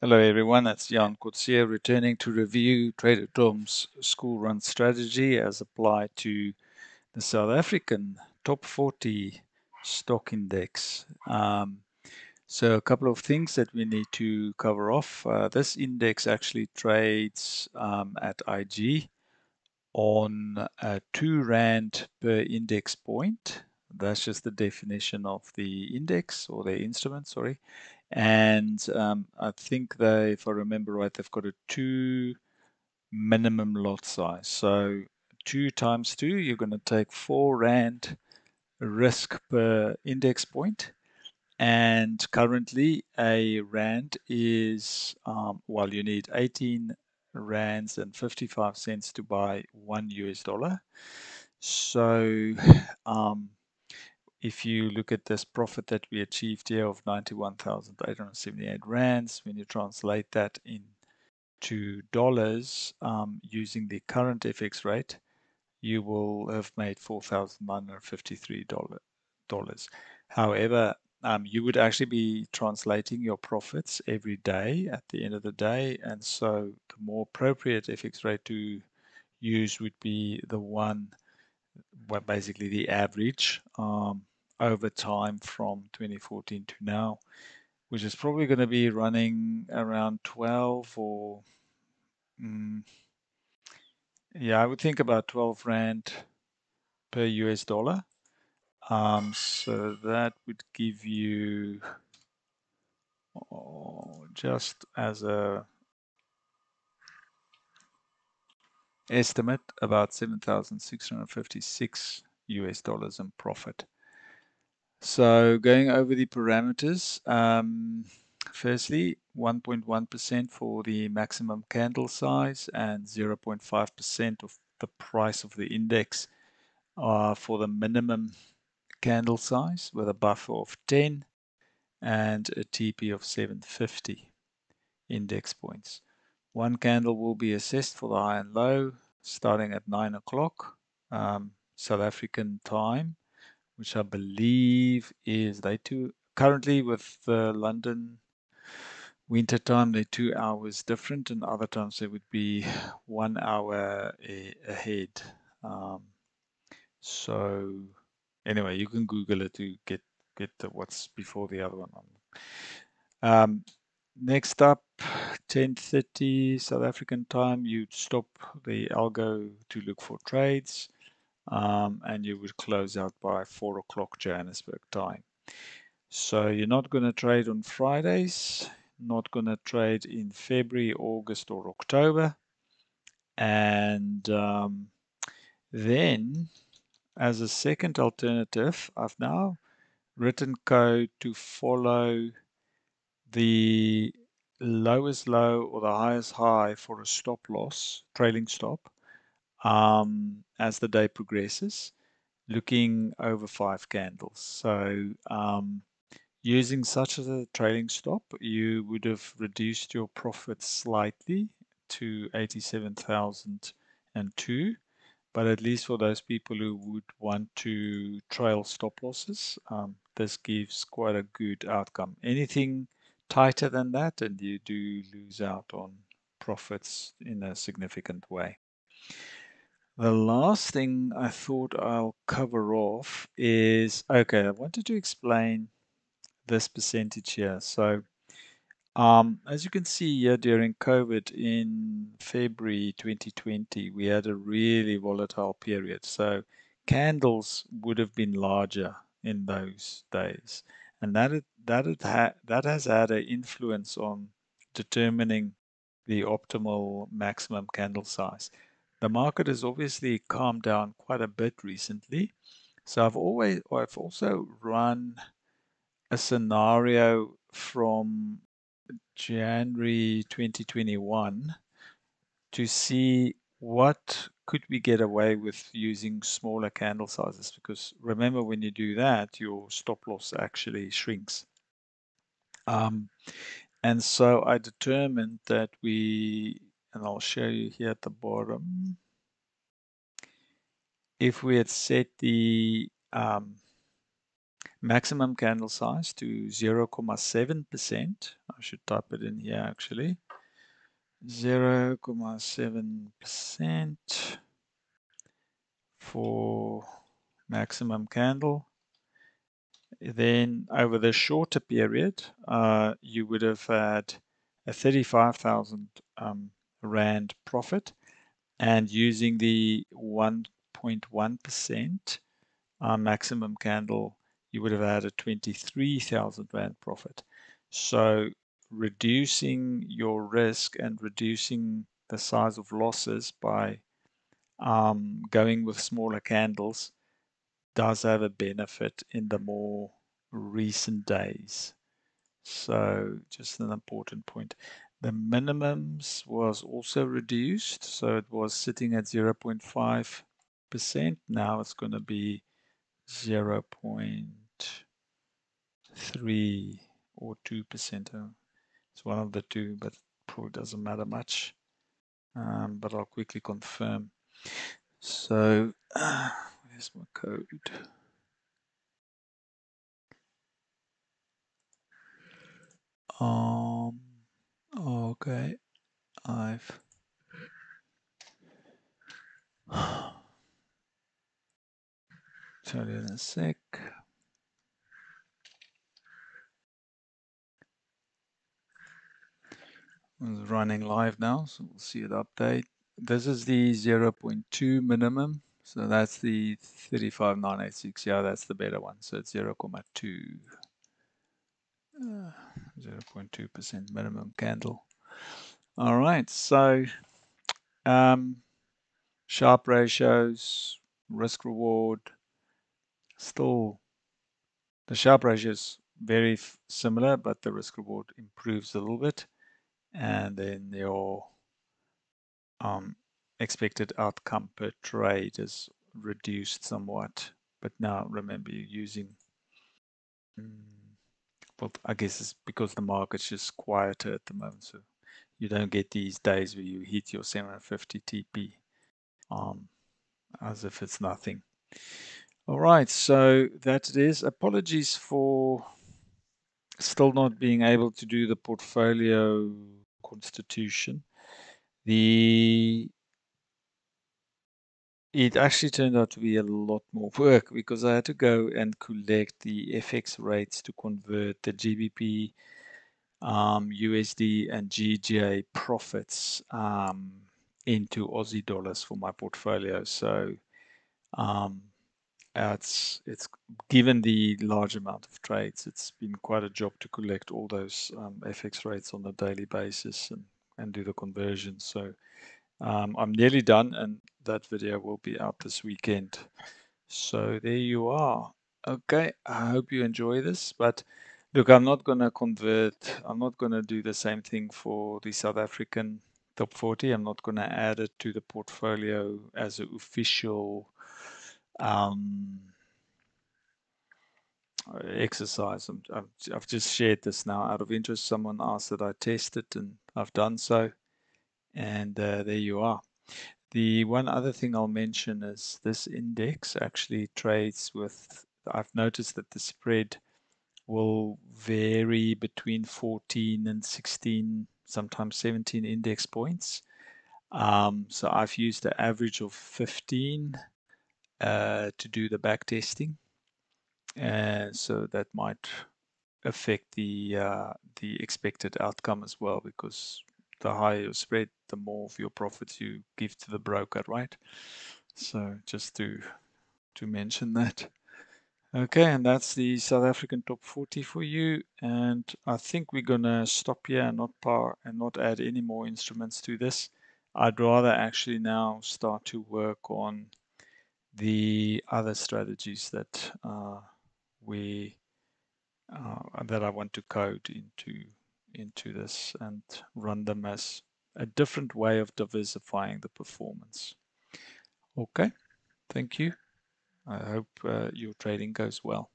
Hello everyone, it's Jan Coetzee returning to review Trader Tom's school run strategy as applied to the South African Top 40 stock index. So a couple of things that we need to cover off. This index actually trades at IG on 2 Rand per index point. That's just the definition of the index or the instrument, sorry. And I think they, if I remember right, they've got a 2 minimum lot size. So 2 times 2, you're going to take 4 Rand risk per index point. And currently, a Rand is, well, you need 18 Rands and 55 cents to buy $1. So, um, if you look at this profit that we achieved here of 91,878 rands, when you translate that into dollars using the current FX rate, you will have made $4,953. However, you would actually be translating your profits every day at the end of the day, and so the more appropriate FX rate to use would be the one, well, basically the average over time from 2014 to now, which is probably going to be running around 12 or, mm, yeah, I would think about 12 Rand per US dollar. So that would give you, just as a estimate, about 7,656 US dollars in profit. So going over the parameters, firstly, 1.1% for the maximum candle size and 0.5% of the price of the index for the minimum candle size with a buffer of 10 and a TP of 750 index points. One candle will be assessed for the high and low starting at 9 o'clock South African time, which I believe is they two currently with the London winter time. They're 2 hours different, and other times they would be 1 hour ahead. Um, so anyway, you can Google it to get what's before the other one. Um, next up, 10:30 South African time, you'd stop the algo to look for trades. And you would close out by 4 o'clock Johannesburg time. So you're not going to trade on Fridays, not going to trade in February, August, or October. And then, as a second alternative, I've now written code to follow the lowest low or the highest high for a stop loss, trailing stop, as the day progresses, looking over 5 candles. So using such as a trailing stop, you would have reduced your profit slightly to 87,002. But at least for those people who would want to trail stop losses, this gives quite a good outcome. Anything tighter than that, and you do lose out on profits in a significant way. The last thing I thought I'll cover off is, okay, I wanted to explain this percentage here. So as you can see here during COVID in February 2020, we had a really volatile period. So candles would have been larger in those days. And that has had an influence on determining the optimal maximum candle size. The market has obviously calmed down quite a bit recently. So I've also run a scenario from January 2021 to see what could we get away with using smaller candle sizes, because remember, when you do that, your stop loss actually shrinks. And so I determined that and I'll show you here at the bottom, if we had set the maximum candle size to 0.7%. I should type it in here actually. 0.7% for maximum candle. Then over the shorter period, you would have had a 35,000 Rand profit, and using the 1.1% maximum candle, you would have had a 23,000 Rand profit. So reducing your risk and reducing the size of losses by going with smaller candles does have a benefit in the more recent days. So just an important point. The minimums was also reduced, so it was sitting at 0.5%. Now it's going to be 0.3 or 2%. It's one of the two, but probably doesn't matter much. But I'll quickly confirm. So where's my code? Okay, I've tell you in a sec. It's running live now, so we'll see it update. This is the 0.2 minimum, so that's the 35986. Yeah, that's the better one. So it's 0.2, 0.2% minimum candle. All right, so Sharp ratios, risk reward, still the Sharp ratio is very similar, but the risk reward improves a little bit. And then your expected outcome per trade is reduced somewhat. But now remember, you're using, well, I guess it's because the market's just quieter at the moment. So you don't get these days where you hit your 750 TP as if it's nothing. All right, so that it is. Apologies for still not being able to do the portfolio constitution. It actually turned out to be a lot more work because I had to go and collect the FX rates to convert the GBP, USD, and GJ profits into Aussie dollars for my portfolio. So it's given the large amount of trades, it's been quite a job to collect all those FX rates on a daily basis and do the conversions. So I'm nearly done, and that video will be out this weekend. So there you are. Okay, I hope you enjoy this. But look, I'm not going to convert. I'm not going to do the same thing for the South African top 40. I'm not going to add it to the portfolio as an official exercise. I've just shared this now out of interest. Someone asked that I test it, and I've done so. And there you are. The one other thing I'll mention is this index actually trades with, I've noticed that the spread will vary between 14 and 16, sometimes 17 index points. So I've used the average of 15 to do the back testing. And so that might affect the expected outcome as well, because the higher your spread, the more of your profits you give to the broker, right? So just to mention that. Okay, and that's the South African top 40 for you. And I think we're gonna stop here and not add any more instruments to this. I'd rather actually now start to work on the other strategies that that I want to code into this and run them as a different way of diversifying the performance. Okay, thank you. I hope your trading goes well.